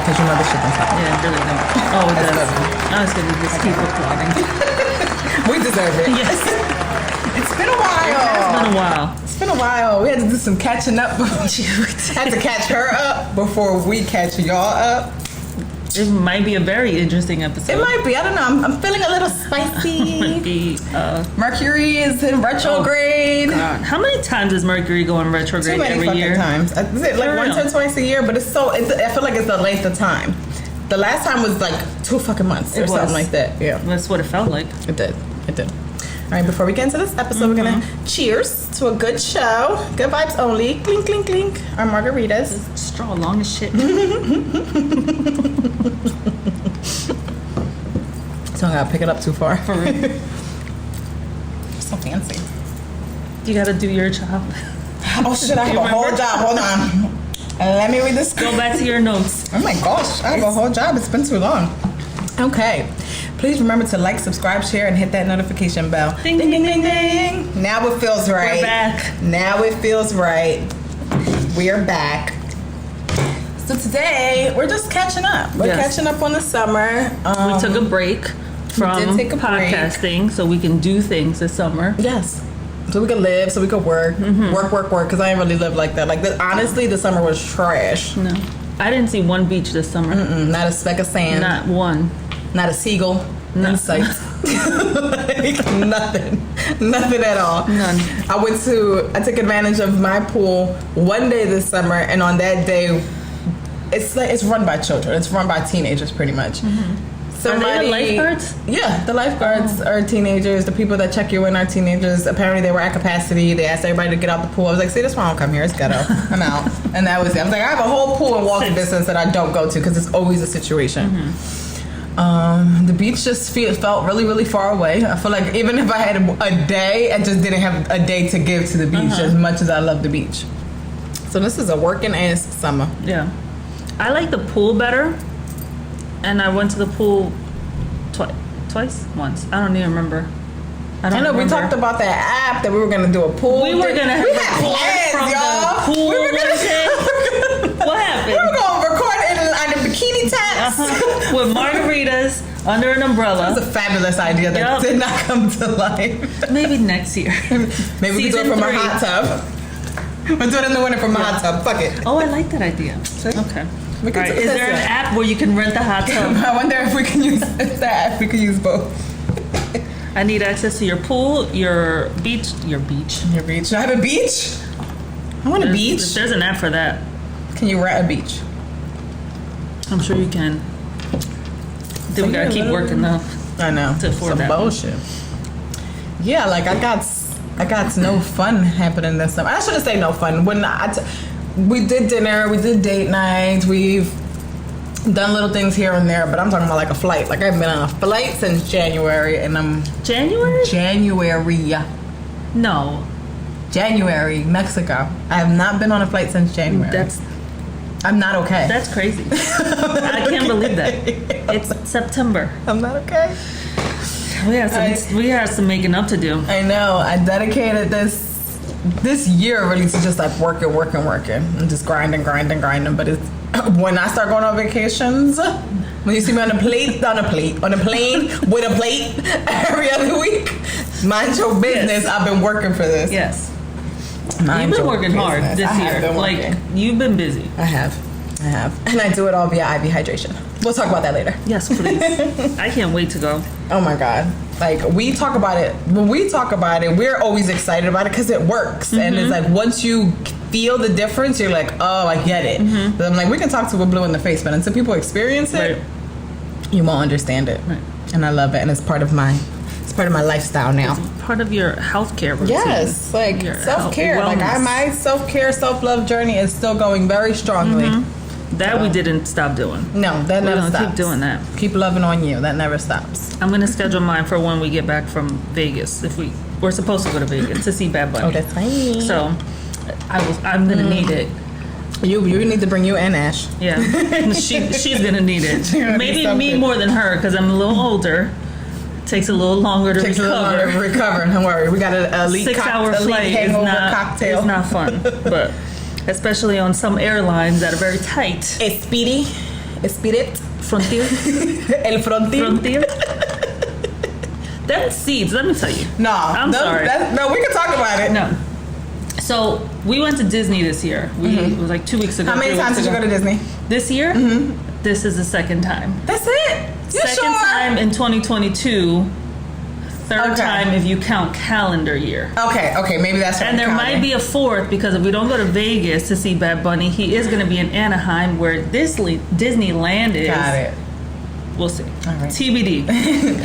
because you know this shit don't stop. Yeah, it really don't. Oh, it does. I was going to just keep applauding. We deserve it. Yes. It's been a while. It's been a while. We had to do some catching up. Had to catch her up before we catch y'all up. It might be a very interesting episode. It might be. I don't know. I'm feeling a little spicy. Might be, Mercury is in retrograde. God. How many times does Mercury go in retrograde Too many every fucking year? times. Is it like once or twice a year? But I feel like it's the length of time. The last time was like 2 fucking months or something like that. Yeah. That's what it felt like. It did. All right, before we get into this episode, we're going to cheers to a good show. Good vibes only. Clink, clink, clink. Our margaritas. This straw long as shit. So I gotta pick it up too far. For real. So fancy. You gotta do your job. Oh shit, I have a whole job. Hold on. Let me read this. Go back to your notes. Oh my gosh, I have a whole job. It's been too long. Okay. Please remember to like, subscribe, share, and hit that notification bell. Ding, ding, ding, ding, ding. Now it feels right. We're back. Now it feels right. We're back. So today, we're just catching up. We're catching up on the summer. We took a break from podcasting so we can do things this summer. Yes. So we could live, so we could work. Work, because I didn't really live like that. Like, honestly, the summer was trash. No. I didn't see one beach this summer. Not a speck of sand. Not one. Not a seagull in sight. Like, nothing at all. None. I took advantage of my pool one day this summer, and on that day, it's run by children. It's run by teenagers, pretty much. Are they the lifeguards? Yeah, the lifeguards are teenagers. The people that check you in are teenagers. Apparently, they were at capacity. They asked everybody to get out the pool. I was like, see, that's why I don't come here. It's ghetto. I'm out. And that was it. I was like, I have a whole pool in walking distance that I don't go to because it's always a situation. The beach just felt really, really far away. I feel like even if I had a day, I just didn't have a day to give to the beach as much as I love the beach. So this is a working ass summer. Yeah. I like the pool better. And I went to the pool once. I don't even remember. I know we talked about that app that we were going to do a pool. We were going to have a plans, from y'all. The pool. What happened? We were going to record it on the bikini taps. With margaritas under an umbrella. That was a fabulous idea that did not come to life. Maybe next year. Maybe we can do it from a hot tub. We'll do it in the winter from a hot tub. Fuck it. Oh, I like that idea. See? Okay. Is there an app where you can rent the hot tub? I wonder if we can use that. We can use both. I need access to your pool, your beach. Your beach. I have a beach? I want a beach. There's an app for that. Can you rent a beach? I'm sure you can. Then we gotta keep working though. I know. To afford that bullshit. Yeah, like I got no fun happening this summer. I shouldn't say no fun. We did dinner, we did date nights, we've done little things here and there, but I'm talking about like a flight. Like I've been on a flight since January, and I'm January. No. January, Mexico. I have not been on a flight since January. I'm not okay. That's crazy. I can't believe that. It's September. I'm not okay. We have some making up to do. I know. I dedicated this year really to just like working and just grinding. But it's when I start going on vacations, when you see me on a plane with a plate every other week, mind your business. Yes. I've been working for this. Yes. You've been working hard this year. Like, you've been busy. I have. And I do it all via IV hydration. We'll talk about that later. Yes, please. I can't wait to go. Oh my God. Like, we talk about it. When we talk about it, we're always excited about it because it works. And it's like, once you feel the difference, you're like, oh, I get it. But I'm like, we can talk to a blue in the face, but until people experience it, you won't understand it. Right. And I love it. And it's part of my lifestyle now. It's part of your healthcare routine. Yes, like your self-care. Like my self-care, self-love journey is still going very strongly. That we didn't stop doing. No, that never stops. Keep doing that. Keep loving on you. That never stops. I'm gonna schedule mine for when we get back from Vegas. If we're supposed to go to Vegas to see Bad Bunny. Oh, that's fine. So I'm gonna need it. You need to bring you and Ash. Yeah, she's gonna need it. Maybe me more than her because I'm a little older. Takes a little longer to recover. Don't worry, we got an elite 6-hour flight. Cocktail. It's not fun, but especially on some airlines that are very tight. It's speedy. Spirit. Frontier. El Frontier. Frontier. Them seeds, let me tell you. No. I'm sorry. No, we can talk about it. No. So, we went to Disney this year. It was like 2 weeks ago. How many times did you go to Disney? This year? This is the second time. That's it? You Second sure? time in 2022. Third time if you count calendar year. Okay, maybe that's right. And there might be a fourth, because if we don't go to Vegas to see Bad Bunny, he is going to be in Anaheim, where Disneyland is. Got it. We'll see. All right. TBD.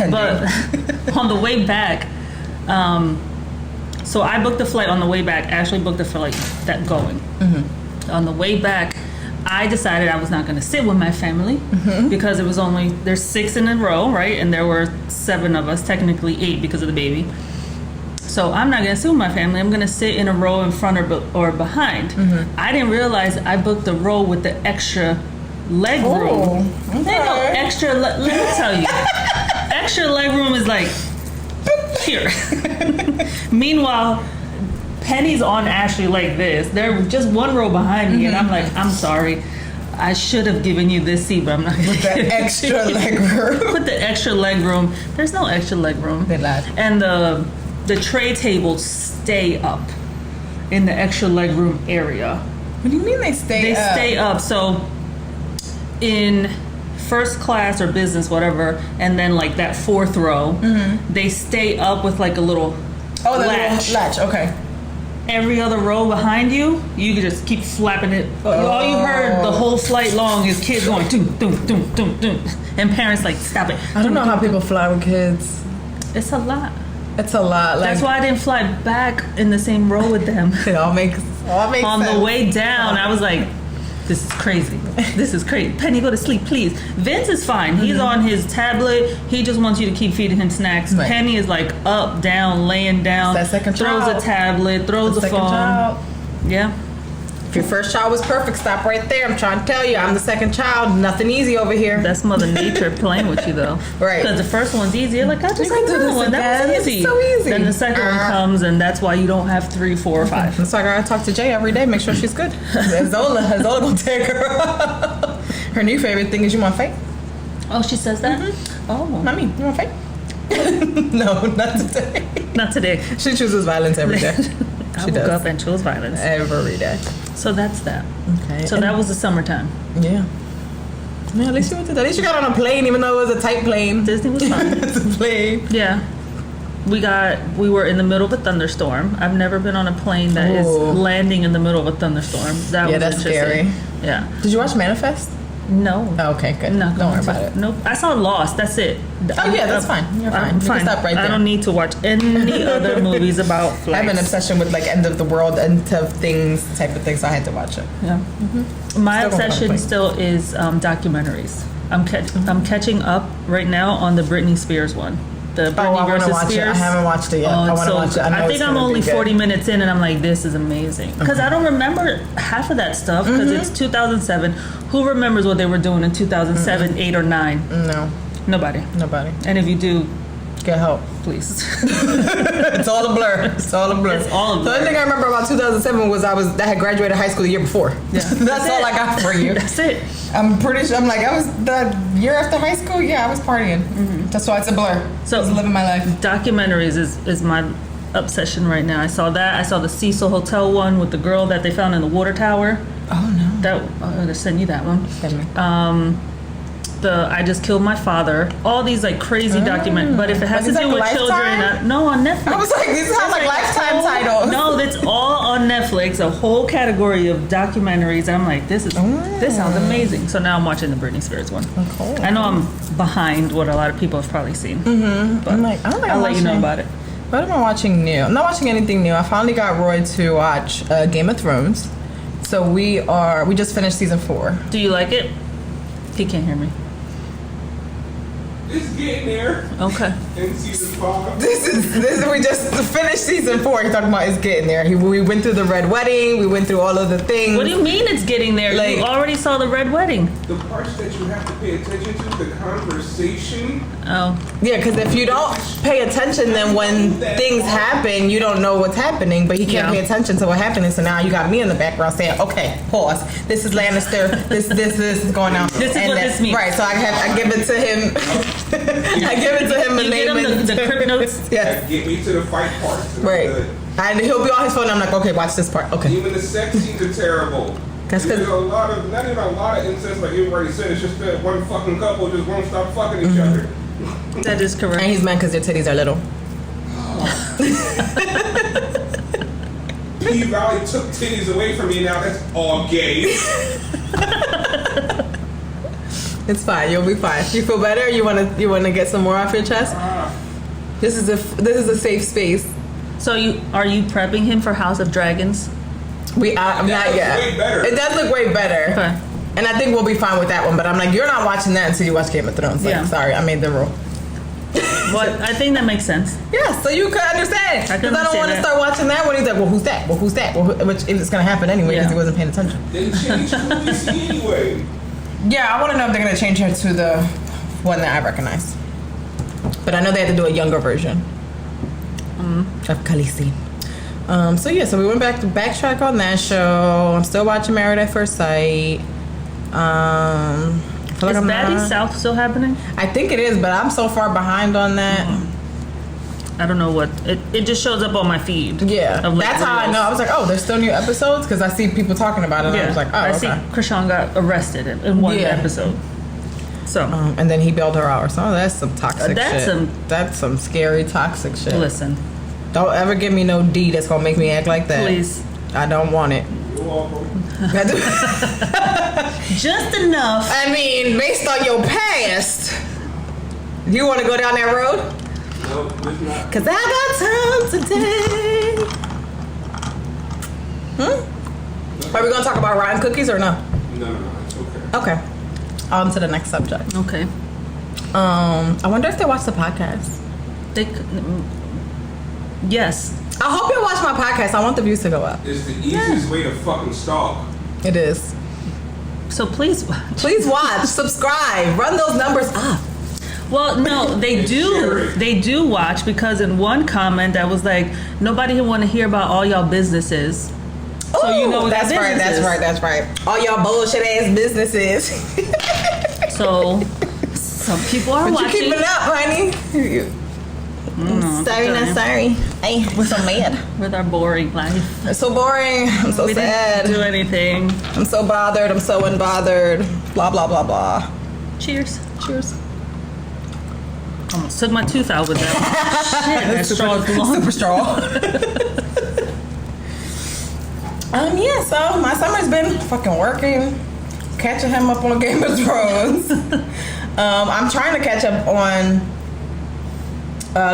But on the way back, so I booked the flight on the way back. Ashley booked the flight that going. On the way back, I decided I was not going to sit with my family because it was there's 6 in a row, right? And there were 7 of us, technically 8 because of the baby. So I'm not going to sit with my family. I'm going to sit in a row in front or behind. I didn't realize I booked the row with the extra leg room. Okay. Extra. Let me tell you, extra leg room is like here. Meanwhile, Penny's on Ashley like this. They're just one row behind me, and I'm like, I'm sorry. I should have given you this seat, but I'm not going to With the extra leg room. With the extra leg room. There's no extra leg room. They lied. And the tray tables stay up in the extra leg room area. What do you mean they stay up? They stay up. So in first class or business, whatever, and then like that 4th row, they stay up with like a little latch. Latch, okay. Every other row behind you, you can just keep flapping it. All you heard the whole flight long is kids going doom, doom, doom, doom, doom. And parents like, stop it. I don't know how people fly with kids. It's a lot. It's a lot. That's why I didn't fly back in the same row with them. It all makes On sense. the way down, I was like, this is crazy. This is crazy. Penny, go to sleep, please. Vince is fine. He's on his tablet. He just wants you to keep feeding him snacks. Right. Penny is like up, down, laying down. That second throws child. a tablet, throws a phone. Child. Yeah. If your first child was perfect, stop right there. I'm trying to tell you, I'm the second child. Nothing easy over here. That's Mother Nature playing with you, though. Right. Because the first one's easy. You're like, I just can do this one. That was easy. It's so easy. Then the second one comes, and that's why you don't have 3, 4, or 5. That's why I gotta talk to Jay every day, make sure she's good. Zola gonna take her. Her new favorite thing is, you want to fight? Oh, she says that? Oh. Mommy, you want to fight? No, not today. Not today. She chooses violence every day. I woke up and chose violence. Every day. So that's that. Okay. So that was the summertime. Yeah. Yeah, at least you went to that. At least you got on a plane, even though it was a tight plane. Disney was fun. It's a plane. Yeah. We were in the middle of a thunderstorm. I've never been on a plane that is landing in the middle of a thunderstorm. That's scary. Yeah. Did you watch Manifest? No. Oh, okay, good. No, don't worry about it. Nope. I saw Lost. That's it. Oh yeah, that's fine. You're fine. I'm fine. You can stop right there. I don't need to watch any other movies about flights. I have an obsession with like end of the world, end of things type of thing, so I had to watch it. Yeah. My obsession still is documentaries. I'm catching up right now on the Britney Spears one. The Britney versus Spears. I haven't watched it yet. I want to watch it. I think I'm only 40 minutes in, and I'm like, this is amazing. Because I don't remember half of that stuff, because it's 2007. Who remembers what they were doing in 2007, 8, or 9? No. Nobody. And if you do, get help, please. It's all a blur. It's all a blur. The only thing I remember about 2007 was I had graduated high school the year before. Yeah. That's all I got for you. That's it. I'm pretty sure. I was the year after high school. Yeah, I was partying. That's why it's a blur. So I was living my life. Documentaries is my obsession right now. I saw that. I saw the Cecil Hotel one with the girl that they found in the water tower. Oh no. I'm gonna send you that one. Send me. I Just Killed My Father. All these like crazy documentaries. But if it has to do with children, no, on Netflix. I was like, these sound like Lifetime titles. No, that's all on Netflix. A whole category of documentaries. And I'm like, this sounds amazing. So now I'm watching the Britney Spears one. Okay. I know I'm behind what a lot of people have probably seen. But I'm like, I don't think I'll let you know about it. What am I watching new? I'm not watching anything new. I finally got Roy to watch Game of Thrones. So we just finished season 4. Do you like it? He can't hear me. It's getting there. Okay. In season 5. This is we just finished season 4. He's talking about it's getting there. We went through the red wedding. We went through all of the things. What do you mean it's getting there? Like, you already saw the red wedding. The parts that you have to pay attention to, the conversation. Oh. Yeah, because if you don't pay attention, then when things happen, you don't know what's happening. But he can't pay attention to what happened, and so now you got me in the background saying, "Okay, pause. This is Lannister. This is going on. This is what this means." Right. So I give it to him. I give it to him. You get him the crib notes. Yes. Get me to the fight parts. Right. And he'll be on his phone. I'm like, okay, watch this part. Okay. Even the sex scenes are terrible. That's There's because not even a lot of incest, like everybody said. It's just that one fucking couple just won't stop fucking each other. That is correct. and he's mad because their titties are little. P-Valley took titties away from me. Now that's all gay. It's fine. You'll be fine. You feel better? You wanna get some more off your chest? This is a safe space. So are you prepping him for House of Dragons? I'm not yet. Way better. It does look way better. Okay. And I think we'll be fine with that one. But I'm like, you're not watching that until you watch Game of Thrones. Like, Yeah. sorry, I made the rule. Well, I think that makes sense. Yeah, so you could understand. I Because I don't understand want to that. start watching that when he's like, well, who's that? Well, who's that? Well, which it's going to happen anyway because he wasn't paying attention. They changed who we see anyway. Yeah, I want to know if they're going to change her to the one that I recognize. But I know they had to do a younger version of Khaleesi. So we went back to backtrack on that show. I'm still watching Married at First Sight. I feel Is like Maddie South still happening? I think it is, but I'm so far behind on that. I don't know what it just shows up on my feed. Yeah, of, like, that's how I reels. know. I was like, oh, there's still new episodes because I see people talking about it. And I was like, oh, I okay. see Krishan got arrested in one episode. So And then he bailed her out. So that's some toxic That's shit. That's some scary toxic shit. listen, Don't ever give me no D that's gonna make me act like that. please, I don't want it. You're welcome. just enough. I mean, based on your past, you want to go down that road? No, it's not. Cause I got time today. Are we gonna talk about rotten cookies or no? No, it's okay. Okay. On to the next subject. Okay, I wonder if they watch the podcast. they. Yes. I hope you watch my podcast. I want the views to go up. It's the easiest way to fucking stalk. It is. So please. Please watch, subscribe, run those numbers up. Well, no, they do. They do watch because in one comment I was like, nobody want to hear about all y'all businesses. So you know we got that's right. That's businesses. right. That's right. All y'all bullshit ass businesses. So some people are But watching. you keeping it up, honey. Sorry, not sorry. Hey, we're so mad. With our boring life. It's so boring. I'm so We sad. didn't do anything. I'm so bothered. I'm so unbothered. Blah blah blah blah. Cheers. Cheers. Almost took my tooth out with that. Shit, that straw is long. Super straw. Yeah. So my summer's been fucking working, catching him up on Game of Thrones. I'm trying to catch up on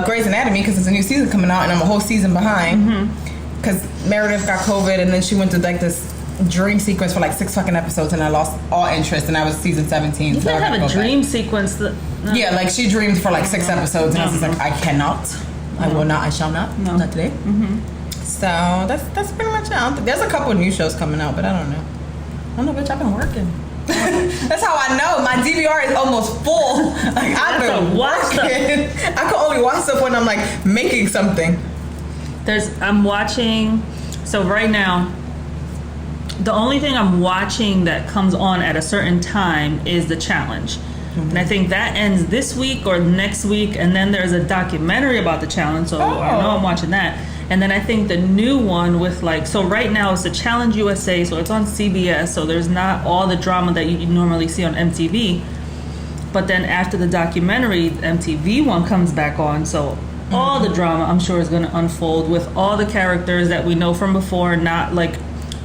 Grey's Anatomy because there's a new season coming out and I'm a whole season behind. Because Meredith got COVID and then she went through like this dream sequence for like 6 fucking episodes and I lost all interest and that was season 17. You so I can gotta have a go dream back. sequence. Yeah, like she dreamed for like 6 episodes and I was just like, I cannot. I will not. I shall not. No. Not today. So that's pretty much it. There's a couple new shows coming out, but I don't know. I don't know, bitch. I've been working. That's how I know. My DVR is almost full. Like I've been working. I can only watch stuff when I'm like making something. I'm watching. So right now, the only thing I'm watching that comes on at a certain time is the challenge. And I think that ends this week or next week. And then there's a documentary about the challenge. So I know I'm watching that. And then I think the new one with so right now it's the Challenge USA. So it's on CBS. So there's not all the drama that you normally see on MTV. But then after the documentary, the MTV one comes back on. So all the drama I'm sure is going to unfold with all the characters that we know from before. Not like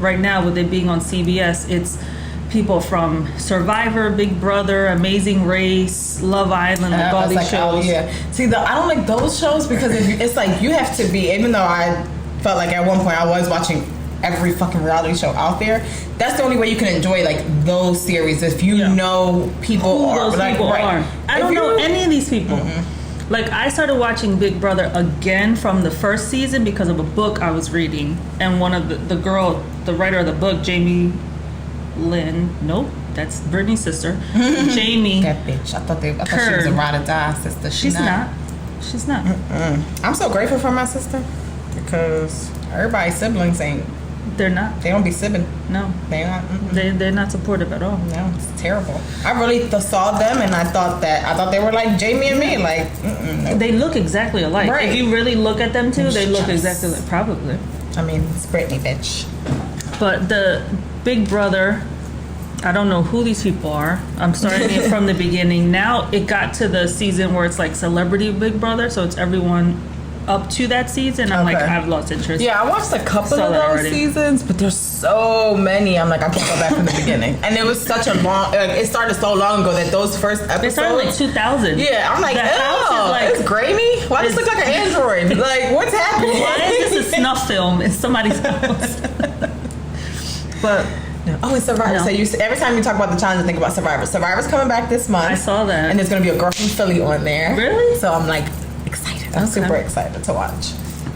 right now with it being on CBS, it's people from Survivor, Big Brother, Amazing Race, Love Island, like all these shows. Oh, yeah. See, I don't like those shows because it's like you have to be, even though I felt like at one point I was watching every fucking reality show out there, that's the only way you can enjoy like those series if you know people Who are. those Like, people right. are. I don't know any of these people. Like, I started watching Big Brother again from the first season because of a book I was reading. And one of the writer of the book, Jamie Lynn, nope, that's Brittany's sister, Jamie. That bitch. I thought she was a ride or die sister. She's not. I'm so grateful for my sister because everybody's siblings ain't. They're not. They don't be sibbing. No. They're not. They're not supportive at all. No, it's terrible. I really saw them and I thought they were like Jamie and me. Like, no. They look exactly alike. Right. If you really look at them too, they look exactly like, probably. I mean, it's Brittany, bitch. But the Big Brother, I don't know who these people are. I'm starting it from the beginning. Now it got to the season where it's like Celebrity Big Brother, so it's everyone up to that season. I'm like, I've lost interest. Yeah, I watched a couple of those seasons, but there's so many. I'm like, I can't go back from the beginning. And it was such a long. It started so long ago that those first episodes. It started like 2000. Yeah, I'm like, like, it's grainy. Why does it look like an android? Like, what's happening? Why is this a snuff film in somebody's house? But. No. Oh, it's Survivor. No. So every time you talk about the challenge, I think about Survivor. Survivor's coming back this month. I saw that. And there's going to be a girl from Philly on there. Really? So I'm like excited. I'm super excited to watch.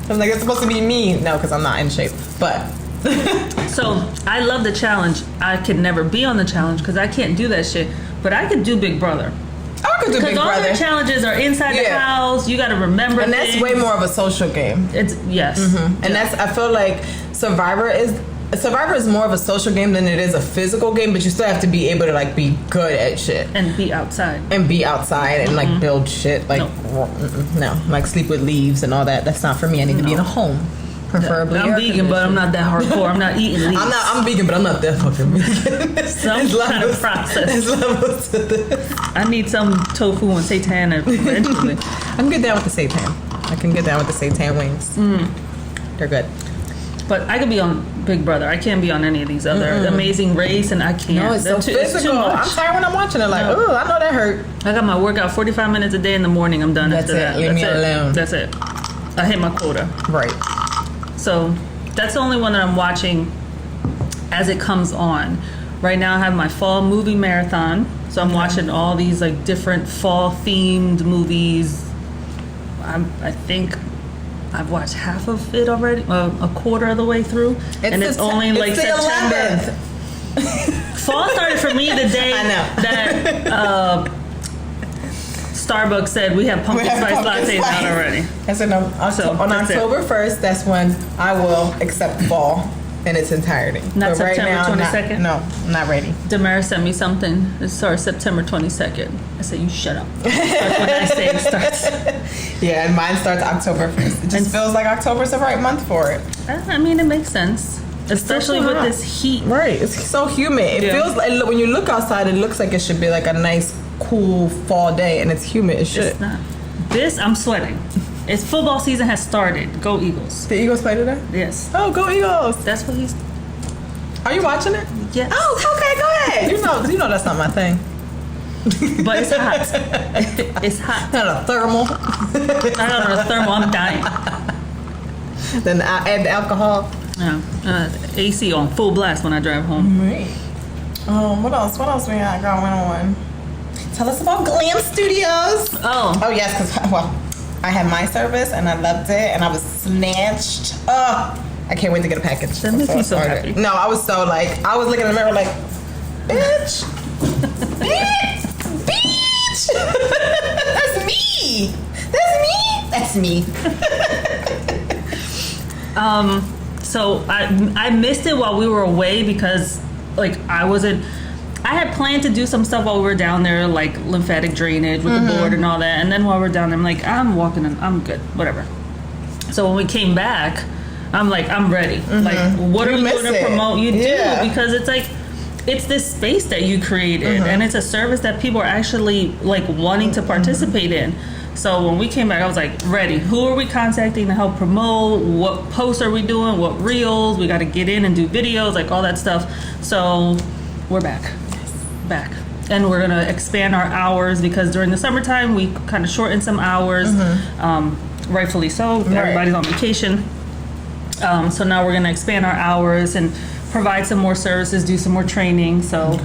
I'm like, it's supposed to be me. No, because I'm not in shape. But. So I love the challenge. I could never be on the challenge because I can't do that shit. But I could do Big Brother. I could do Big Brother. Because all their challenges are inside the house. You got to remember and that's way more of a social game. It's, yes. Mm-hmm. And that's, I feel like Survivor is more of a social game than it is a physical game, but you still have to be able to like be good at shit and be outside and like build shit like no, like sleep with leaves and all that. That's not for me. I need to be in a home, preferably. I'm vegan, but I'm not that hardcore. I'm not eating leaves. I'm vegan, but I'm not that fucking vegan. Some kind of process. There's levels to this. I need some tofu and seitan eventually. I can get down with the seitan. Wings. They're good. But I could be on Big Brother. I can't be on any of these other Amazing Race, and I can't. No, it's so physical. It's too much. I'm tired when I'm watching it. Like, I know that hurt. I got my workout 45 minutes a day in the morning. I'm done after that. Leave me alone. That's it. I hit my quota. Right. So that's the only one that I'm watching as it comes on. Right now I have my fall movie marathon. So I'm watching all these like different fall themed movies. I think I've watched half of it already, a quarter of the way through, and it's only like September. Fall started for me the day that Starbucks said we have pumpkin spice lattes out already. That's on October 1st. That's when I will accept fall in its entirety. Not September 22nd? No, I'm not ready. Damaris sent me something. It starts September 22nd. I said, you shut up. When I say it starts. Yeah, and mine starts October 1st. It just feels like October's the right month for it. I mean, it makes sense. Especially with this heat. Right, it's so humid. It feels like, when you look outside, it looks like it should be like a nice, cool fall day, and it's humid as shit. It's not. I'm sweating. It's football season has started. Go Eagles. The Eagles play today? Yes. Oh, go Eagles. That's what he's... Are you watching it? Yes. Oh, okay, go ahead. You know that's not my thing. But it's hot. It's hot. Not a thermal. I got on a thermal. I'm dying. Then I add the alcohol. Yeah. AC on full blast when I drive home. Right. What else? What else we got going on? Tell us about Glam Studios. Oh yes, because I had my service and I loved it and I was snatched. I can't wait to get a package. That makes me so happy. No, I was so like, I was looking in the mirror like, bitch. Bitch. That's me. That's me. So I missed it while we were away because like I had planned to do some stuff while we were down there, like lymphatic drainage with the board and all that. And then while we're down there, I'm like, I'm walking and I'm good, whatever. So when we came back, I'm like, I'm ready. Like, what are we doing to promote? You do, because it's like, it's this space that you created and it's a service that people are actually like wanting to participate in. So when we came back, I was like, ready. Who are we contacting to help promote? What posts are we doing? What reels? We got to get in and do videos, like all that stuff. So we're back. And we're going to expand our hours because during the summertime, we kind of shortened some hours. Rightfully so. Everybody's on vacation. So now we're going to expand our hours and provide some more services, do some more training. So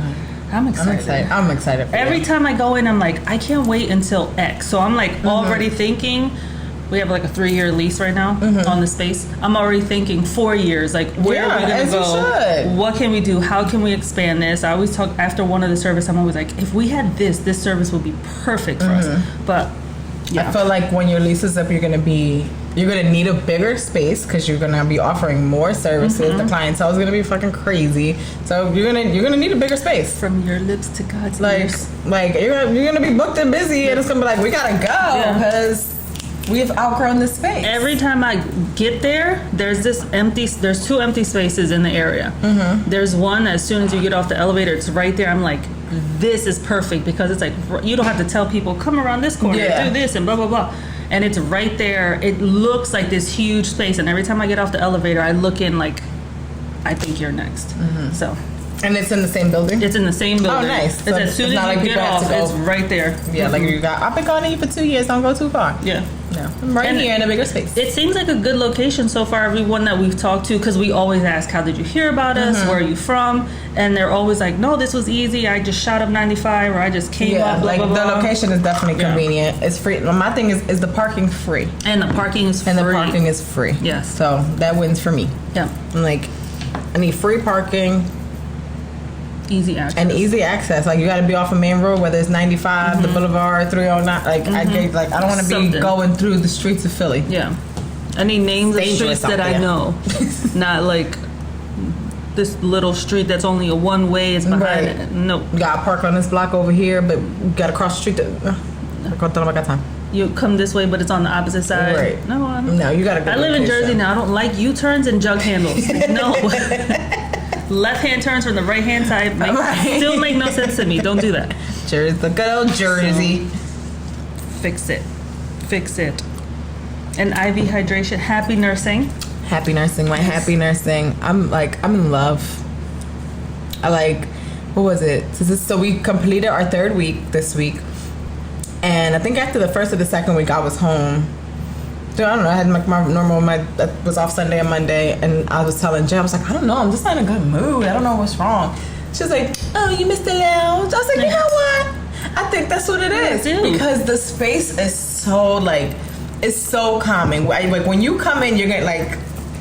I'm excited. I'm excited for Every you. time I go in, I'm like, I can't wait until X. So I'm like already thinking. We have like a 3-year lease right now on the space. I'm already thinking 4 years. Like, where are we going to go? What can we do? How can we expand this? I always talk after one of the service. I'm always like, if we had this service would be perfect for us. But yeah, I feel like when your lease is up, you're gonna need a bigger space because you're gonna be offering more services. The clientele is gonna be fucking crazy, so you're gonna need a bigger space. From your lips to God's ears. Like you're gonna be booked and busy, and it's gonna be like, we gotta go because we've outgrown this space. Every time I get there, there's 2 empty spaces in the area. There's one as soon as you get off the elevator, it's right there. I'm like, this is perfect because it's like, you don't have to tell people, come around this corner, do this and blah, blah, blah. And it's right there. It looks like this huge space. And every time I get off the elevator, I look in like, I think you're next. So. And it's in the same building? It's in the same building. Oh, nice. It's so as soon as you get off, it's right there. Yeah, like I've been calling you for 2 years, don't go too far. Yeah. No, I'm right here in a bigger space. It seems like a good location so far, everyone that we've talked to, because we always ask, how did you hear about us? Where are you from? And they're always like, no, this was easy. I just shot up 95 or I just came up, blah, like blah, blah. The location is definitely convenient. It's free. My thing is the parking free? And the parking is free. And the parking is free. Yes. So that wins for me. Yeah. I'm like, I need free parking. Easy access. And easy access. Like, you got to be off a main road, whether it's 95, the Boulevard, 309. Like, I don't want to be going through the streets of Philly. Yeah. I need names of streets that I know. Not like this little street that's only a one way. It's behind it. No. You got to park on this block over here, but you got to cross the street. I got time. You come this way, but it's on the opposite side. Right. No, you got to go. I live in Jersey now. I don't like U-turns and jug handles. No. Left-hand turns from the right-hand side still make no sense to me. Don't do that. Jersey, the good old Jersey. So, fix it. And IV hydration. Happy nursing. Happy nursing. Happy nursing. I'm in love. What was it? So we completed our 3rd week this week. And I think after the first or the second week, I was home. So I don't know, I had my normal, I was off Sunday and Monday, and I was telling Jay, I was like, I don't know, I'm just not in a good mood. I don't know what's wrong. She was like, oh, you missed the lounge. I was like, you know what? I think that's what it is. Because the space is so, it's so calming. Like, when you come in, you're getting,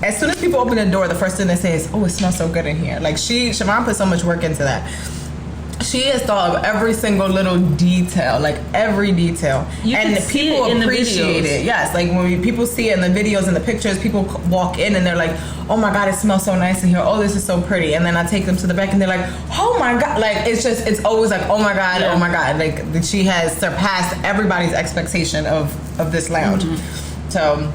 as soon as people open the door, the first thing they say is, oh, it smells so good in here. Like, Siobhan put so much work into that. She has thought of every single little detail, every detail. And people appreciate it. Yes, when people see it in the videos and the pictures, people walk in and they're like, oh my God, it smells so nice in here. Oh, this is so pretty. And then I take them to the back and they're like, oh my God. It's always like, oh my God, oh my God. She has surpassed everybody's expectation of this lounge. So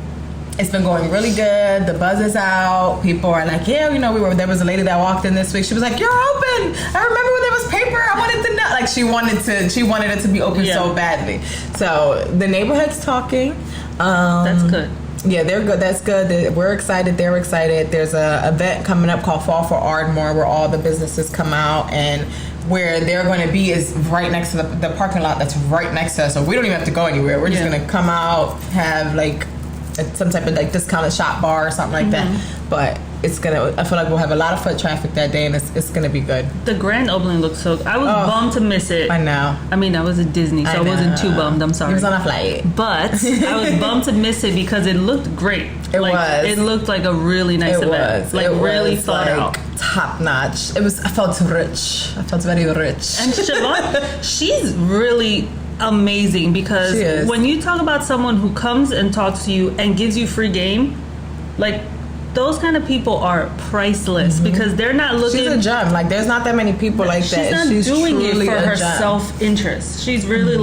it's been going really good. The buzz is out. People are like, yeah, there was a lady that walked in this week. She was like, you're open. I remember when there was paper. I wanted to know. She wanted it to be open so badly. So the neighborhood's talking. That's good. Yeah, they're good. That's good. We're excited. They're excited. There's a event coming up called Fall for Ardmore where all the businesses come out, and where they're going to be is right next to the parking lot that's right next to us. So we don't even have to go anywhere. We're just going to come out, have some type of discounted shop bar or something like that. But I feel like we'll have a lot of foot traffic that day, and it's gonna be good. The grand opening looks so good. I was bummed to miss it. I know. I mean, I was at Disney, so I wasn't too bummed. I'm sorry. It was on a flight. But I was bummed to miss it because it looked great. It looked like a really nice event. Really thought out. Top notch. I felt rich. I felt very rich. And Siobhan, she's really amazing because when you talk about someone who comes and talks to you and gives you free game, those kind of people are priceless because they're not looking. She's a gem. There's not that many people like that. She's not doing it for her self-interest. She's really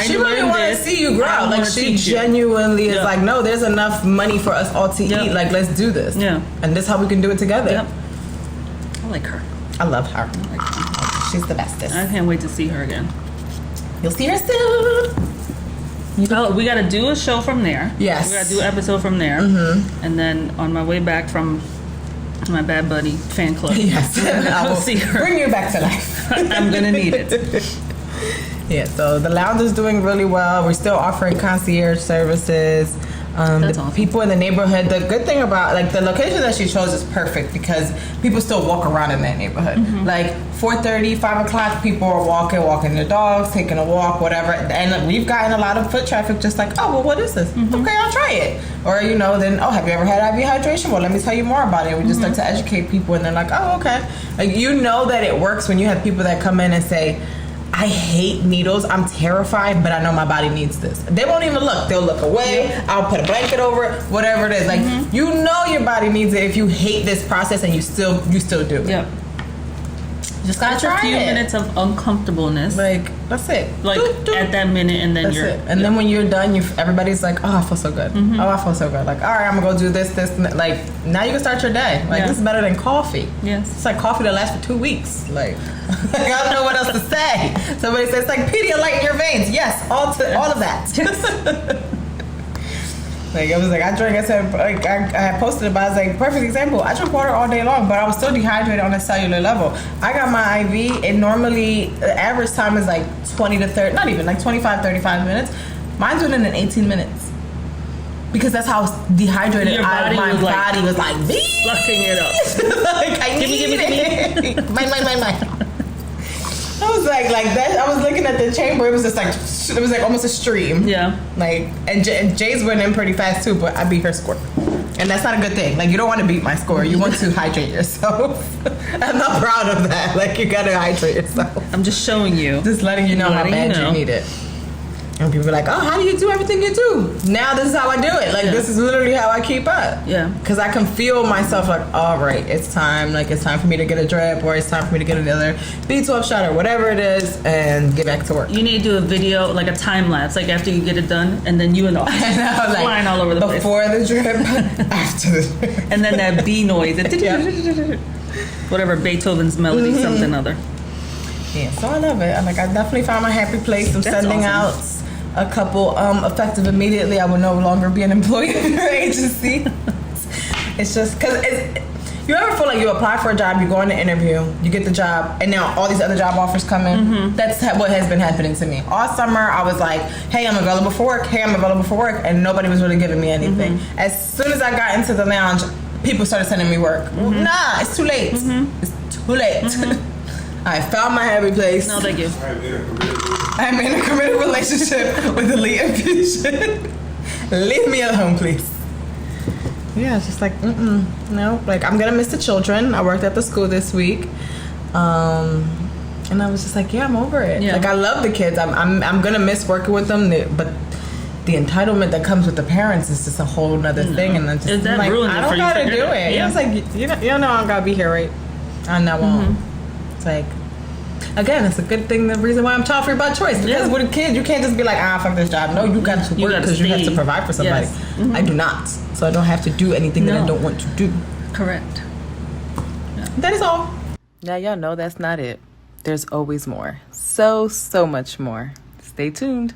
she really want to see you grow. She genuinely is no, there's enough money for us all to eat. Let's do this. Yeah. And this is how we can do it together. Yep. I like her. I love her. She's the bestest. I can't wait to see her again. You'll see her soon. We got to do a show from there. Yes. We got to do an episode from there. And then on my way back from my Bad Buddy fan club. Yes. I will see her. Bring you back to life. I'm going to need it. Yeah, so the lounge is doing really well. We're still offering concierge services. That's awesome. People in the neighborhood. The good thing about like the location that she chose is perfect because people still walk around in that neighborhood. Like 4:30, 5 o'clock, people are walking their dogs, taking a walk, whatever. And we've gotten a lot of foot traffic just like, oh, well, what is this? Okay, I'll try it. Or, you know, then, oh, have you ever had IV hydration? Well, let me tell you more about it. We just start to educate people and they're like, oh, okay. Like, you know that it works when you have people that come in and say, I hate needles. I'm terrified, but I know my body needs this. They won't even look. They'll look away. I'll put a blanket over it, whatever it is. Like, you know your body needs it if you hate this process and you still do it. Yep. Just gotta That's a try few it. minutes of uncomfortableness. Like, that's it. Like, Doop, doop. at that minute, and then That's you're... it. And then when you're done, everybody's like, oh, I feel so good. Oh, I feel so good. Like, all right, I'm gonna go do this, and that. Like, now you can start your day. Like, this is better than coffee. Yes. It's like coffee that lasts for 2 weeks. Like, I don't know what else to say. Somebody says it's like Pedialyte in your veins. Yes, all of that. Like, I was like, I drank, I said, like, I had posted about it. I was like, perfect example. I drink water all day long, but I was still dehydrated on a cellular level. I got my IV, and normally the average time is like 20 to 30, not even, like 25, 35 minutes. Mine's within 18 minutes. Because that's how dehydrated my body was like, sucking it up. Like, I give me. Mine. I was like that. I was looking at the chamber. It was just like, it was like almost a stream. Yeah. Like, and Jay's went in pretty fast too, but I beat her score. And that's not a good thing. Like, you don't want to beat my score. You want to hydrate yourself. I'm not proud of that. Like, you gotta hydrate yourself. I'm just showing you. Just letting you know how bad you need it. And people are like, oh, how do you do everything you do? Now this is how I do it. Like, this is literally how I keep up. Yeah. Because I can feel myself like, all right, it's time. Like, it's time for me to get a drip, or it's time for me to get another B12 shot, or whatever it is, and get back to work. You need to do a video, like a time lapse, like after you get it done, and then you and the flying all over the place. Before the drip, after the drip. And then that bee noise. Whatever, Beethoven's melody, something other. Yeah, so I love it. I definitely found my happy place. I'm sending out a couple effective immediately. I will no longer be an employee of your agency. It's just because you ever feel like you apply for a job, you go on the interview, you get the job, and now all these other job offers come in. That's what has been happening to me all summer. I was like, hey, I'm available for work, and nobody was really giving me anything. As soon as I got into the lounge, people started sending me work. Nah, it's too late. It's too late. I found my happy place. No, thank you. I'm in a committed relationship with Elite Infusion. Leave me alone, please. Yeah, it's just like, no. Like, I'm gonna miss the children. I worked at the school this week, and I was just like, yeah, I'm over it. Yeah. Like, I love the kids. I'm gonna miss working with them, but the entitlement that comes with the parents is just a whole nother thing. And then just like, I don't gotta do it. Yeah. It's like, you know, I gotta be here, right? I know. It's like, again, it's a good thing. The reason why I'm tough by choice, because with a kid, you can't just be like, fuck this job. No, you got to work because you have to provide for somebody. Yes. I do not, so I don't have to do anything that I don't want to do. Correct. Yeah. That is all. Now y'all know that's not it. There's always more. So much more. Stay tuned.